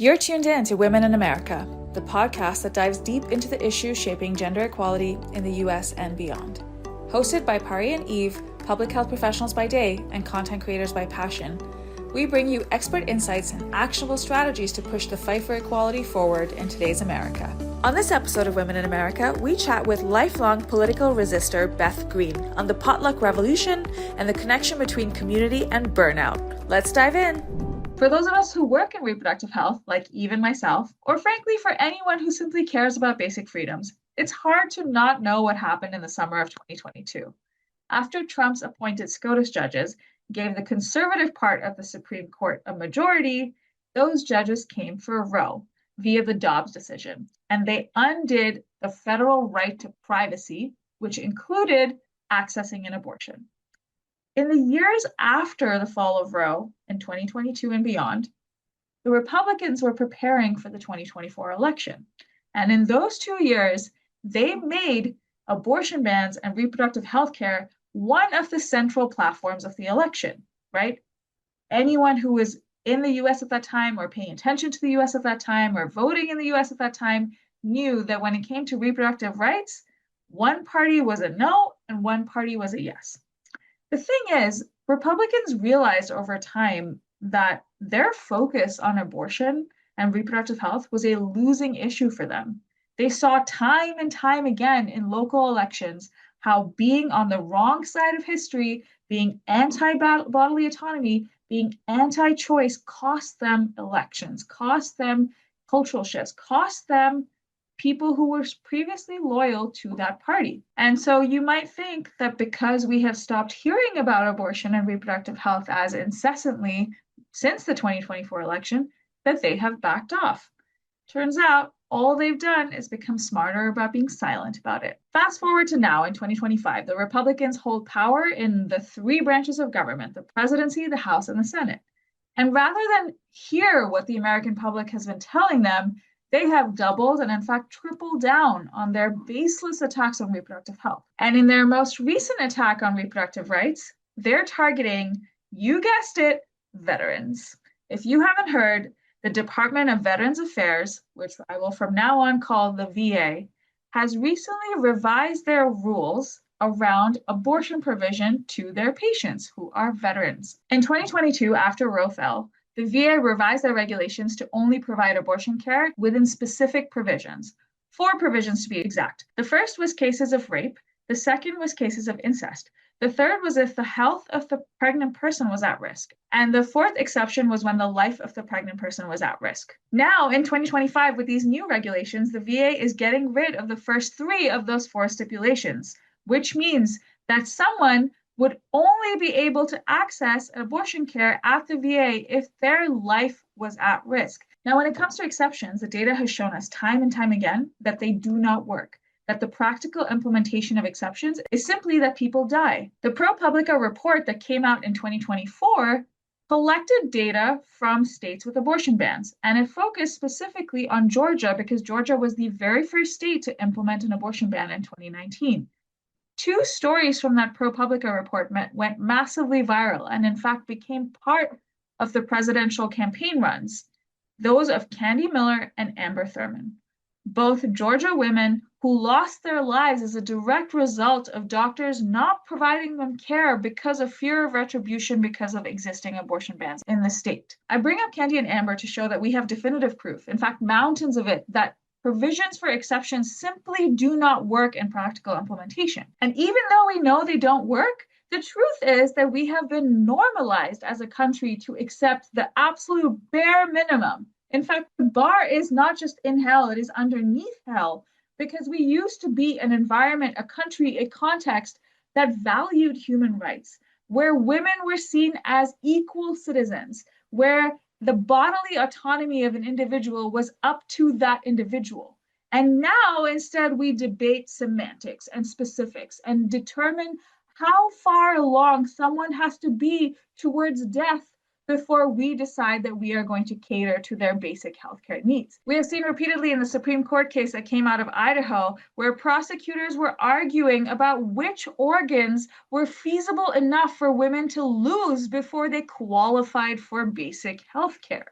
You're tuned in to Women in America, the podcast that dives deep into the issues shaping gender equality in the US and beyond. Hosted by Pari and Eve, public health professionals by day and content creators by passion, we bring you expert insights and actionable strategies to push the fight for equality forward in today's America. On this episode of Women in America, we chat with lifelong political resistor Beth Green on the potluck revolution and the connection between community and burnout. Let's dive in. For those of us who work in reproductive health, like Eve and myself, or frankly for anyone who simply cares about basic freedoms, it's hard to not know what happened in the summer of 2022. After Trump's appointed SCOTUS judges gave the conservative part of the Supreme Court a majority, those judges came for Roe via the Dobbs decision, and they undid the federal right to privacy, which included accessing an abortion. In the years after the fall of Roe in 2022 and beyond, the Republicans were preparing for the 2024 election. And in those 2 years, they made abortion bans and reproductive health care one of the central platforms of the election, right? Anyone who was in the US at that time or paying attention to the US at that time or voting in the US at that time knew that when it came to reproductive rights, one party was a no and one party was a yes. The thing is, Republicans realized over time that their focus on abortion and reproductive health was a losing issue for them. They saw time and time again in local elections how being on the wrong side of history, being anti-bodily autonomy, being anti-choice cost them elections, cost them cultural shifts, cost them people who were previously loyal to that party. And so you might think that because we have stopped hearing about abortion and reproductive health as incessantly since the 2024 election, that they have backed off. Turns out all they've done is become smarter about being silent about it. Fast forward to now in 2025, the Republicans hold power in the three branches of government, the presidency, the House, and the Senate. And rather than hear what the American public has been telling them, they have doubled and in fact tripled down on their baseless attacks on reproductive health. And in their most recent attack on reproductive rights, they're targeting, you guessed it, veterans. If you haven't heard, the Department of Veterans Affairs, which I will from now on call the VA, has recently revised their rules around abortion provision to their patients who are veterans. In 2022, after Roe fell, the VA revised their regulations to only provide abortion care within specific provisions, 4 provisions to be exact. The first was cases of rape. The second was cases of incest. The third was if the health of the pregnant person was at risk. And the fourth exception was when the life of the pregnant person was at risk. Now, in 2025, with these new regulations, the VA is getting rid of the first 3 of those 4 stipulations, which means that someone would only be able to access abortion care at the VA if their life was at risk. Now, when it comes to exceptions, the data has shown us time and time again that they do not work, that the practical implementation of exceptions is simply that people die. The ProPublica report that came out in 2024 collected data from states with abortion bans, and it focused specifically on Georgia because Georgia was the very first state to implement an abortion ban in 2019. 2 stories from that ProPublica report went massively viral and in fact became part of the presidential campaign runs, those of Candy Miller and Amber Thurman, both Georgia women who lost their lives as a direct result of doctors not providing them care because of fear of retribution because of existing abortion bans in the state. I bring up Candy and Amber to show that we have definitive proof, in fact, mountains of it, that provisions for exceptions simply do not work in practical implementation. And even though we know they don't work, the truth is that we have been normalized as a country to accept the absolute bare minimum. In fact, the bar is not just in hell, it is underneath hell, because we used to be an environment, a country, a context that valued human rights, where women were seen as equal citizens, where the bodily autonomy of an individual was up to that individual. And now instead we debate semantics and specifics and determine how far along someone has to be towards death before we decide that we are going to cater to their basic healthcare needs. We have seen repeatedly in the Supreme Court case that came out of Idaho, where prosecutors were arguing about which organs were feasible enough for women to lose before they qualified for basic healthcare.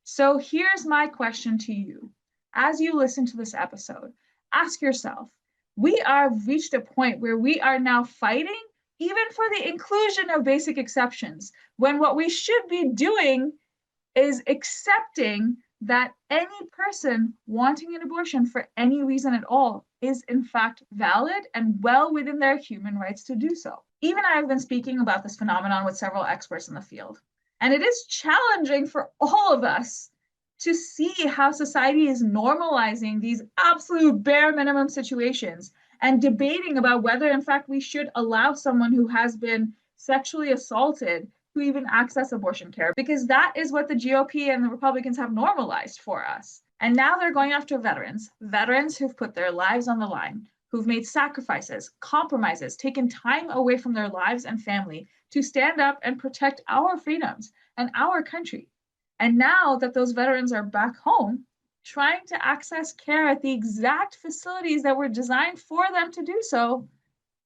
So here's my question to you. As you listen to this episode, ask yourself, we are reached a point where we are now fighting even for the inclusion of basic exceptions, when what we should be doing is accepting that any person wanting an abortion for any reason at all is in fact valid and well within their human rights to do so. Even I have been speaking about this phenomenon with several experts in the field. And it is challenging for all of us to see how society is normalizing these absolute bare minimum situations and debating about whether, in fact, we should allow someone who has been sexually assaulted to even access abortion care, because that is what the GOP and the Republicans have normalized for us. And now they're going after veterans who've put their lives on the line, who've made sacrifices, compromises, taken time away from their lives and family to stand up and protect our freedoms and our country. And now that those veterans are back home, trying to access care at the exact facilities that were designed for them to do so,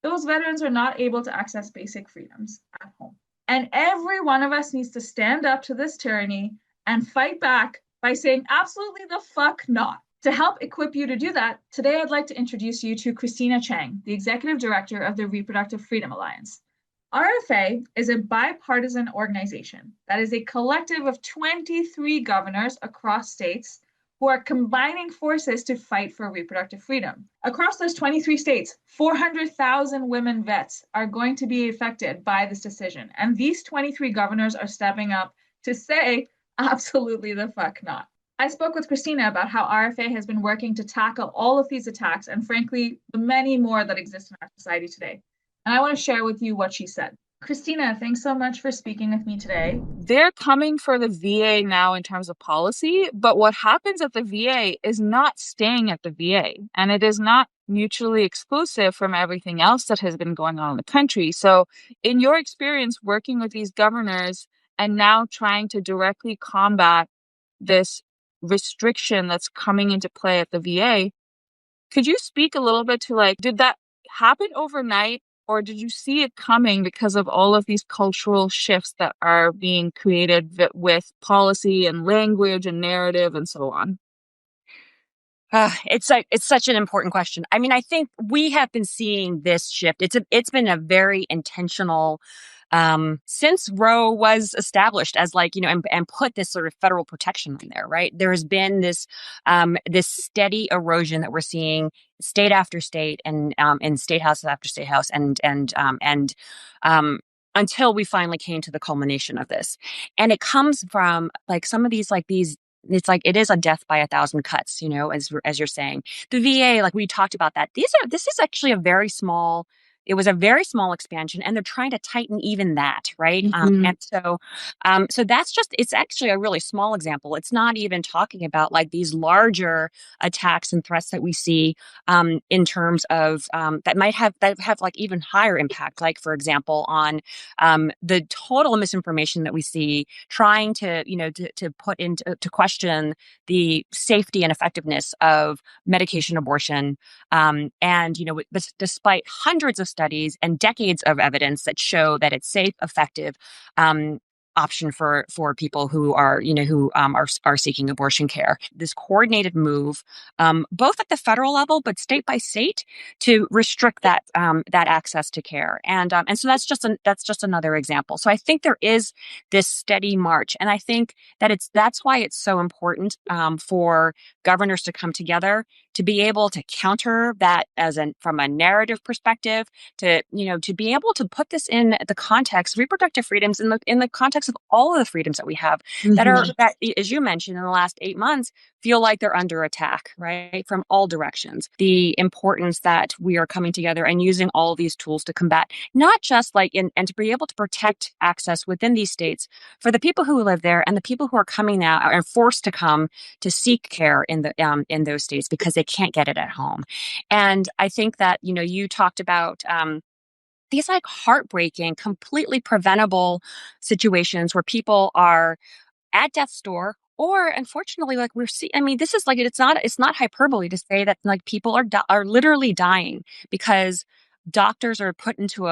those veterans are not able to access basic freedoms at home. And every one of us needs to stand up to this tyranny and fight back by saying absolutely the fuck not. To help equip you to do that, today I'd like to introduce you to Christina Chang, the Executive Director of the Reproductive Freedom Alliance. RFA is a bipartisan organization that is a collective of 23 governors across states who are combining forces to fight for reproductive freedom. Across those 23 states, 400,000 women vets are going to be affected by this decision. And these 23 governors are stepping up to say, absolutely the fuck not. I spoke with Christina about how RFA has been working to tackle all of these attacks and, frankly, the many more that exist in our society today. And I want to share with you what she said. Christina, thanks so much for speaking with me today. They're coming for the VA now in terms of policy, but what happens at the VA is not staying at the VA, and it is not mutually exclusive from everything else that has been going on in the country. So in your experience working with these governors and now trying to directly combat this restriction that's coming into play at the VA, could you speak a little bit to, like, did that happen overnight? Or did you see it coming because of all of these cultural shifts that are being created with policy and language and narrative and so on? It's such an important question. I mean, I think we have been seeing this shift. It's been a very intentional since Roe was established as, like, and put this sort of federal protection in there, right? There has been this steady erosion that we're seeing state after state and state house after state house and until we finally came to the culmination of this. And it comes from like some of these it's like it is a death by a thousand cuts, as you're saying. The VA, like we talked about that. This is actually it was a very small expansion, and they're trying to tighten even that, right? Mm-hmm. So it's actually a really small example. It's not even talking about like these larger attacks and threats that we see in terms of that have like even higher impact, like for example on the total misinformation that we see trying to put into to question the safety and effectiveness of medication abortion, and despite hundreds of studies and decades of evidence that show that it's safe, effective, option for people who are seeking abortion care. This coordinated move, both at the federal level but state by state, to restrict that access to care, and so that's just another example. So I think there is this steady march, and I think that that's why it's so important for governors to come together to be able to counter that from a narrative perspective, to be able to put this in the context, reproductive freedoms in the context of all of the freedoms that we have, Mm-hmm. that, as you mentioned, in the last 8 months feel like they're under attack, right, from all directions. The importance that we are coming together and using all of these tools to combat, not just and to be able to protect access within these states for the people who live there and the people who are coming now are forced to come to seek care in those states because they can't get it at home. And I think that you talked about these like heartbreaking, completely preventable situations where people are at death's door, or unfortunately, like we're seeing. I mean, this is like it's not hyperbole to say that like people are literally dying because doctors are put into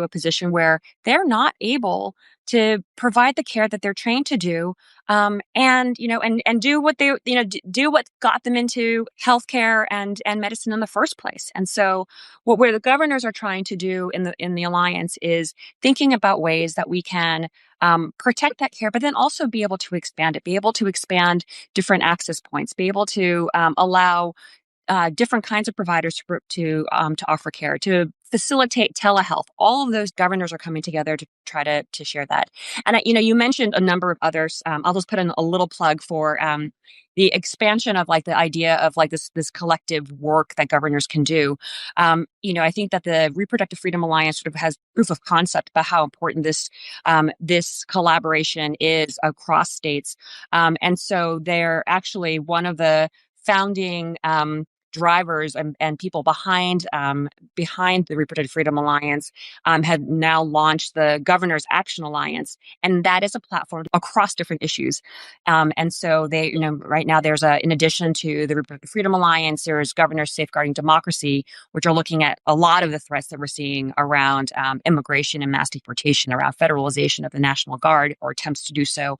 a position where they're not able to provide the care that they're trained to do, and do what they do what got them into healthcare and medicine in the first place. And so, where the governors are trying to do in the alliance is thinking about ways that we can protect that care, but then also be able to expand it, be able to expand different access points, be able to allow different kinds of providers to offer care, to facilitate telehealth. All of those governors are coming together to try to share that. And you mentioned a number of others. I'll just put in a little plug for the expansion of like the idea of like this collective work that governors can do. I think that the Reproductive Freedom Alliance sort of has proof of concept about how important this collaboration is across states. And so they're actually one of the founding drivers and people behind the Reproductive Freedom Alliance have now launched the Governors Action Alliance, and that is a platform across different issues. And so they, right now there's in addition to the Reproductive Freedom Alliance, there's Governors Safeguarding Democracy, which are looking at a lot of the threats that we're seeing around immigration and mass deportation, around federalization of the National Guard or attempts to do so.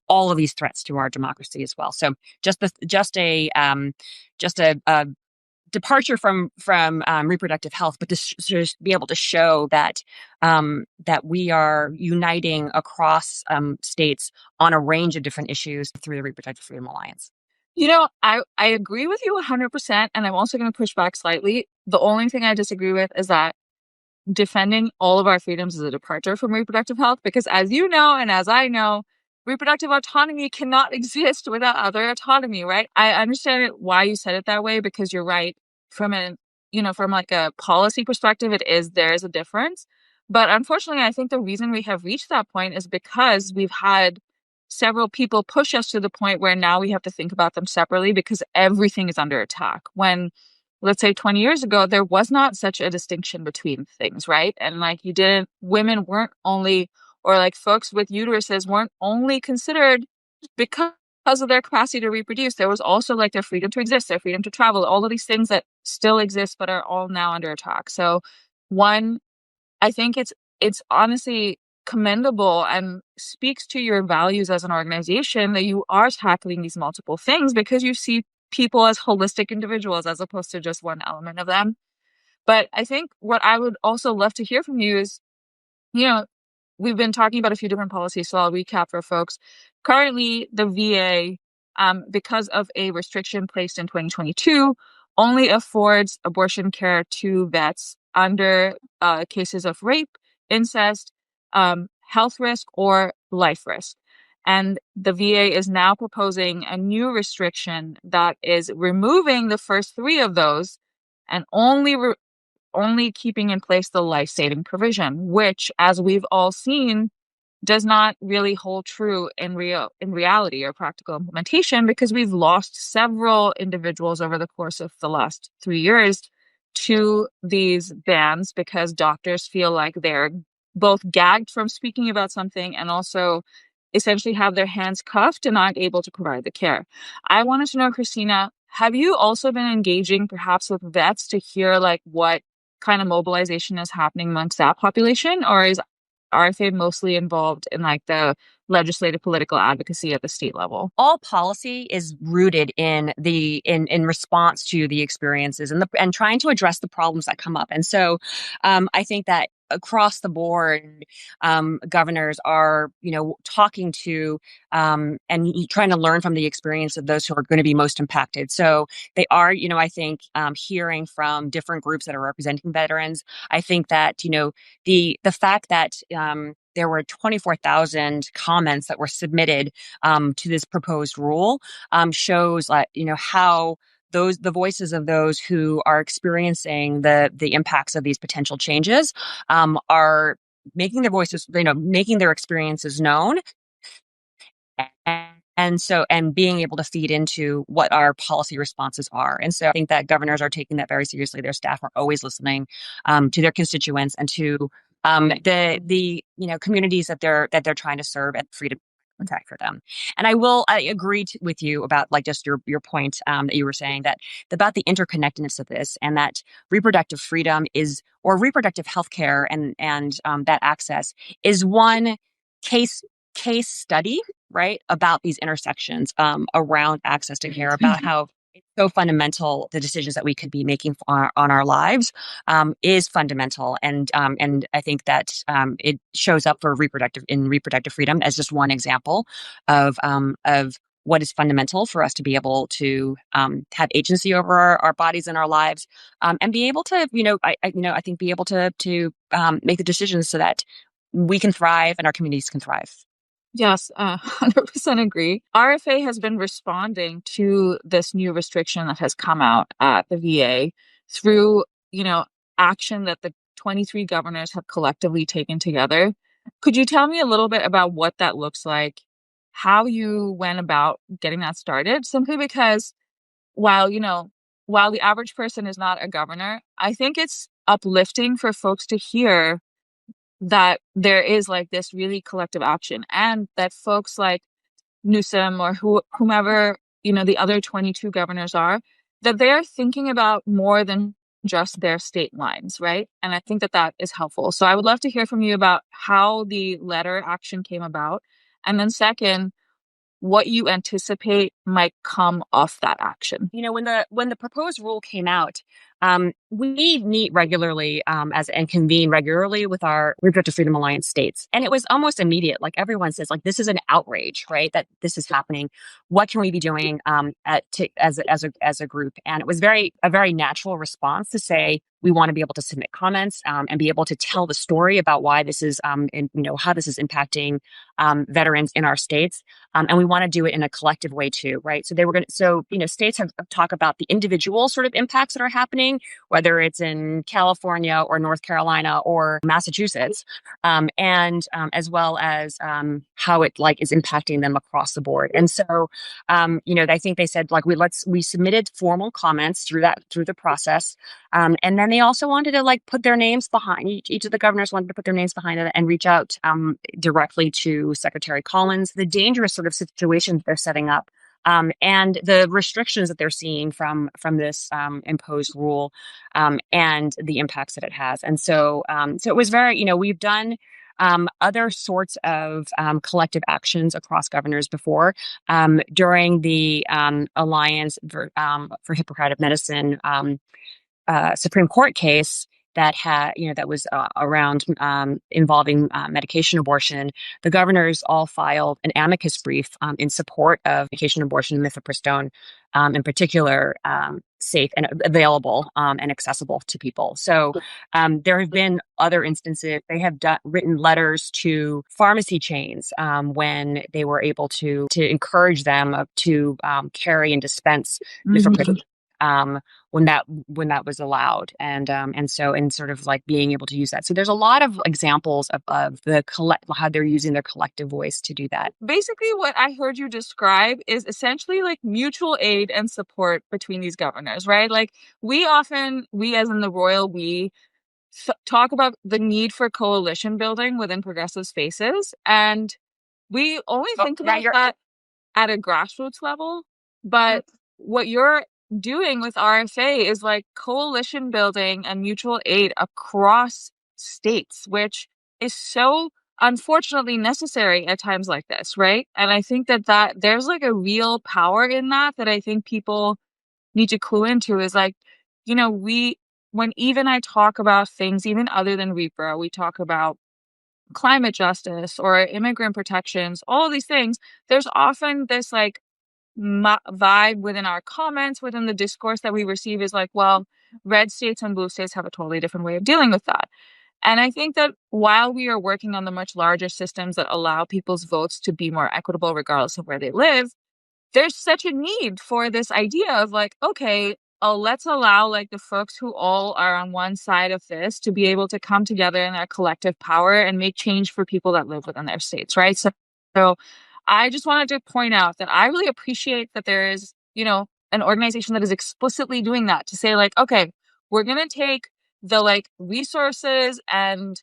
All of these threats to our democracy as well. So just a departure from reproductive health, but to be able to show that we are uniting across states on a range of different issues through the Reproductive Freedom Alliance. I agree with you 100%, and I'm also going to push back slightly. The only thing I disagree with is that defending all of our freedoms is a departure from reproductive health, because as you know, and as I know, reproductive autonomy cannot exist without other autonomy, right? I understand why you said it that way, because you're right. From like a policy perspective, there is a difference. But unfortunately, I think the reason we have reached that point is because we've had several people push us to the point where now we have to think about them separately because everything is under attack. When, let's say 20 years ago, there was not such a distinction between things, right? And like women weren't only, or like folks with uteruses weren't only considered because of their capacity to reproduce. There was also like their freedom to exist, their freedom to travel, all of these things that still exist but are all now under attack. So one, I think it's honestly commendable and speaks to your values as an organization that you are tackling these multiple things because you see people as holistic individuals as opposed to just one element of them. But I think what I would also love to hear from you is, we've been talking about a few different policies, so I'll recap for folks. Currently, the VA, because of a restriction placed in 2022, only affords abortion care to vets under cases of rape, incest, health risk, or life risk. And the VA is now proposing a new restriction that is removing the first three of those and only keeping in place the life-saving provision, which, as we've all seen, does not really hold true in reality or practical implementation, because we've lost several individuals over the course of the last 3 years to these bans because doctors feel like they're both gagged from speaking about something and also essentially have their hands cuffed and not able to provide the care. I wanted to know, Christina, have you also been engaging perhaps with vets to hear like what kind of mobilization is happening amongst that population, or is RFA mostly involved in like the legislative political advocacy at the state level? All policy is rooted in in response to the experiences and trying to address the problems that come up. And so I think that across the board, governors are, talking to and trying to learn from the experience of those who are going to be most impacted. So they are, I think, hearing from different groups that are representing veterans. I think that, the fact that there were 24,000 comments that were submitted to this proposed rule shows, how the voices of those who are experiencing the impacts of these potential changes are making their voices, making their experiences known. And being able to feed into what our policy responses are. And so I think that governors are taking that very seriously. Their staff are always listening to their constituents and to the communities that they're trying to serve at freedom. attack for them. And I agree with you about like just your point that you were saying that about the interconnectedness of this, and that reproductive freedom is, or reproductive health care and that access is one case study, right, about these intersections around access to care, about how it's so fundamental. The decisions that we could be making on our lives is fundamental, and I think that it shows up for reproductive freedom as just one example of what is fundamental for us to be able to have agency over our bodies and our lives, and be able to, I think be able to make the decisions so that we can thrive and our communities can thrive. Yes, 100% agree. RFA has been responding to this new restriction that has come out at the VA through, action that the 23 governors have collectively taken together. Could you tell me a little bit about what that looks like, how you went about getting that started? Simply because while, while the average person is not a governor, I think it's uplifting for folks to hear that there is like this really collective action, and that folks like Newsom or whomever, the other 22 governors are, that they're thinking about more than just their state lines, right? And I think that that is helpful. So I would love to hear from you about how the letter action came about. And then second, what you anticipate might come off that action. When the proposed rule came out, we meet regularly and convene regularly with our Reproductive Freedom Alliance states, and it was almost immediate. Like everyone says, like this is an outrage, right? That this is happening. What can we be doing as a group? And it was a very natural response to say we want to be able to submit comments and be able to tell the story about why this is and how this is impacting veterans in our states, and we want to do it in a collective way too, right? So states have talk about the individual sort of impacts that are happening, whether it's in California or North Carolina or Massachusetts, and as well as how it like is impacting them across the board. And so, I think they said like we submitted formal comments through the process, and then they also wanted to like put their names behind each of the governors wanted to put their names behind it and reach out directly to Secretary Collins. The dangerous sort of situations they're setting up. And the restrictions that they're seeing from this imposed rule, and the impacts that it has. And so it was very, we've done other sorts of collective actions across governors before. During the Alliance for Hippocratic Medicine Supreme Court case that was around involving medication abortion, the governors all filed an amicus brief in support of medication abortion, mifepristone, in particular, safe and available and accessible to people. So there have been other instances. They have written letters to pharmacy chains when they were able to encourage them to carry and dispense mifepristone. When that was allowed, and sort of like being able to use that. So there's a lot of examples of how they're using their collective voice to do that. Basically, what I heard you describe is essentially like mutual aid and support between these governors, right? Like we as in the royal we talk about the need for coalition building within progressive spaces, and we only think about that at a grassroots level. But what you're doing with RFA is like coalition building and mutual aid across states, which is so unfortunately necessary at times like this, right? And I think that there's like a real power in that I think people need to clue into is like, when even I talk about things even other than repro, we talk about climate justice or immigrant protections, all of these things, there's often this like vibe within our comments, within the discourse that we receive is like, well, red states and blue states have a totally different way of dealing with that. And I think that while we are working on the much larger systems that allow people's votes to be more equitable regardless of where they live, there's such a need for this idea of like, okay, let's allow like the folks who all are on one side of this to be able to come together in their collective power and make change for people that live within their states, right? So I just wanted to point out that I really appreciate that there is, an organization that is explicitly doing that to say like, okay, we're going to take the like resources and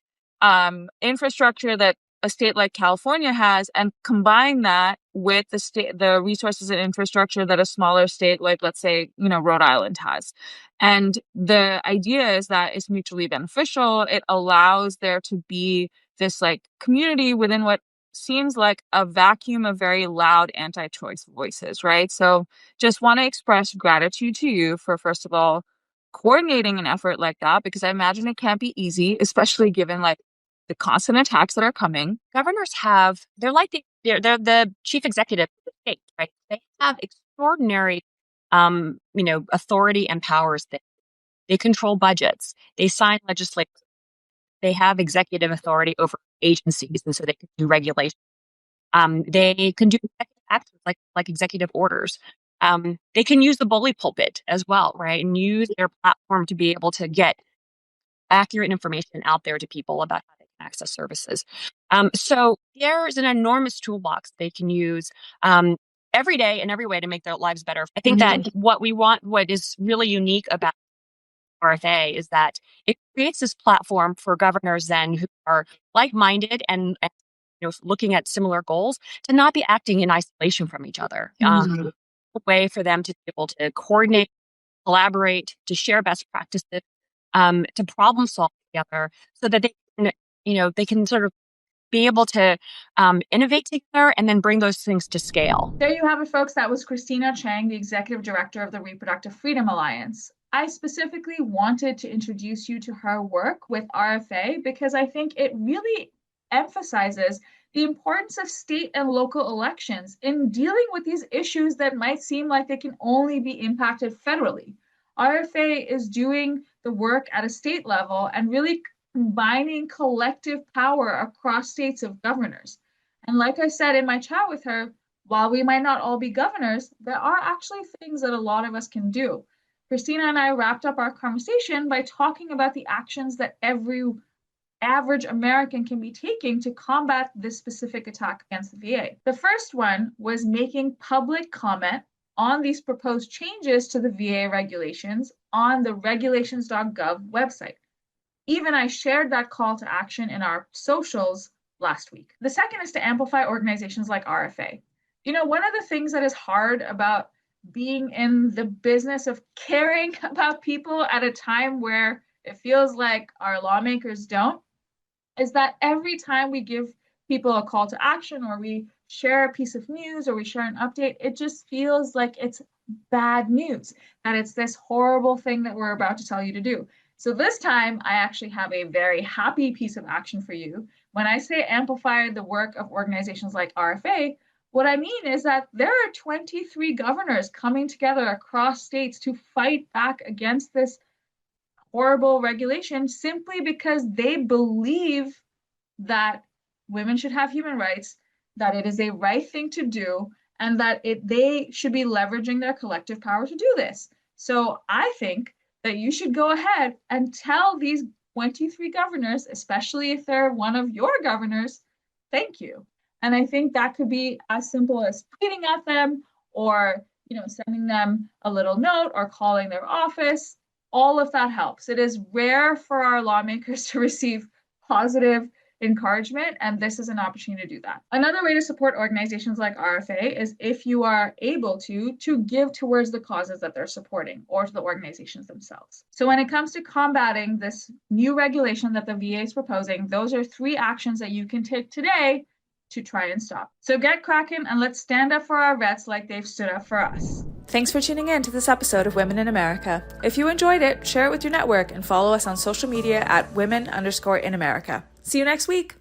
infrastructure that a state like California has and combine that with the resources and infrastructure that a smaller state like, let's say, Rhode Island has. And the idea is that it's mutually beneficial. It allows there to be this like community within what seems like a vacuum of very loud anti-choice voices, right? So just want to express gratitude to you for, first of all, coordinating an effort like that, because I imagine it can't be easy, especially given like the constant attacks that are coming. Governors they're the chief executive of the state, right? They have extraordinary, authority and powers. They control budgets. They sign legislation. They have executive authority over agencies, and so they can do regulation. They can do executive actions like executive orders. They can use the bully pulpit as well, right? And use their platform to be able to get accurate information out there to people about how they can access services. So there's an enormous toolbox they can use every day in every way to make their lives better. I think that what is really unique about RFA is that it creates this platform for governors then who are like-minded and looking at similar goals to not be acting in isolation from each other. A way for them to be able to coordinate, collaborate, to share best practices, to problem solve together, so that they can sort of be able to innovate together and then bring those things to scale. There you have it, folks. That was Christina Chang, the Executive Director of the Reproductive Freedom Alliance. I specifically wanted to introduce you to her work with RFA because I think it really emphasizes the importance of state and local elections in dealing with these issues that might seem like they can only be impacted federally. RFA is doing the work at a state level and really combining collective power across states of governors. And like I said in my chat with her, while we might not all be governors, there are actually things that a lot of us can do. Christina and I wrapped up our conversation by talking about the actions that every average American can be taking to combat this specific attack against the VA. The first one was making public comment on these proposed changes to the VA regulations on the regulations.gov website. Even I shared that call to action in our socials last week. The second is to amplify organizations like RFA. One of the things that is hard about being in the business of caring about people at a time where it feels like our lawmakers don't, is that every time we give people a call to action or we share a piece of news or we share an update, it just feels like it's bad news, that it's this horrible thing that we're about to tell you to do. So this time, I actually have a very happy piece of action for you. When I say amplify the work of organizations like RFA, what I mean is that there are 23 governors coming together across states to fight back against this horrible regulation simply because they believe that women should have human rights, that it is a right thing to do, and that they should be leveraging their collective power to do this. So I think that you should go ahead and tell these 23 governors, especially if they're one of your governors, thank you. And I think that could be as simple as tweeting at them or sending them a little note or calling their office. All of that helps. It is rare for our lawmakers to receive positive encouragement, and this is an opportunity to do that. Another way to support organizations like RFA is if you are able to give towards the causes that they're supporting or to the organizations themselves. So when it comes to combating this new regulation that the VA is proposing, those are 3 actions that you can take today to try and stop. So get cracking and let's stand up for our vets like they've stood up for us. Thanks for tuning in to this episode of Women in America. If you enjoyed it, share it with your network and follow us on social media at women_in America. See you next week.